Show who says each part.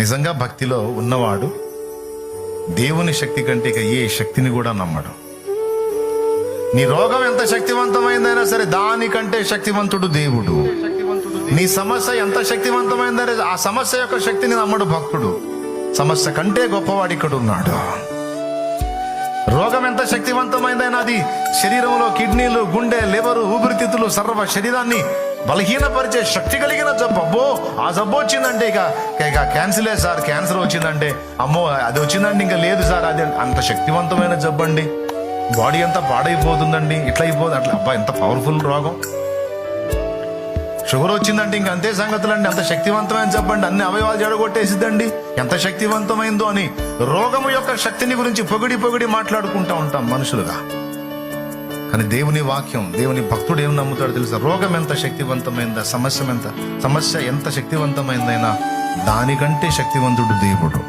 Speaker 1: నిజంగా భక్తిలో ఉన్నవాడు దేవుని శక్తి కంటే ఇక ఏ శక్తిని కూడా నమ్మడు. నీ రోగం ఎంత శక్తివంతమైందైనా సరే దానికంటే శక్తివంతుడు దేవుడు. నీ సమస్య ఎంత శక్తివంతమైందనే ఆ సమస్య యొక్క శక్తిని నమ్మడు భక్తుడు. సమస్య కంటే గొప్పవాడు ఇక్కడ ఉన్నాడు. రోగం ఎంత శక్తివంతమైందైనా అది శరీరంలో కిడ్నీలు, గుండె, లివరు, ఊపిరితిత్తులు సర్వ శరీరాన్ని బలహీనపరిచే శక్తి కలిగిన జబ్బు. అబ్బో ఆ జబ్బు వచ్చిందంటే ఇక క్యాన్సరే సార్, క్యాన్సర్ వచ్చిందంటే అమ్మో అది వచ్చిందంటే ఇంకా లేదు సార్, అది అంత శక్తివంతమైన జబ్బు అండి. బాడీ అంతా పాడైపోతుందండి, ఇట్లా అయిపోతుంది అట్లా. అబ్బా ఎంత పవర్ఫుల్ రోగం. షుగర్ వచ్చిందంటే ఇంక అంతే సంగతులండి, అంత శక్తివంతమైన జబ్బండి, అన్ని అవయవాలు జడగొట్టేసిద్దండి, ఎంత శక్తివంతమైందో అని రోగము యొక్క శక్తిని గురించి పొగిడి మాట్లాడుకుంటా ఉంటాం మనుషులుగా. కానీ దేవుని వాక్యం, దేవుని భక్తుడు ఏం నమ్ముతాడో తెలుసా? రోగం ఎంత శక్తివంతమైందా, సమస్య ఎంత శక్తివంతమైందైనా దానికంటే శక్తివంతుడు దేవుడు.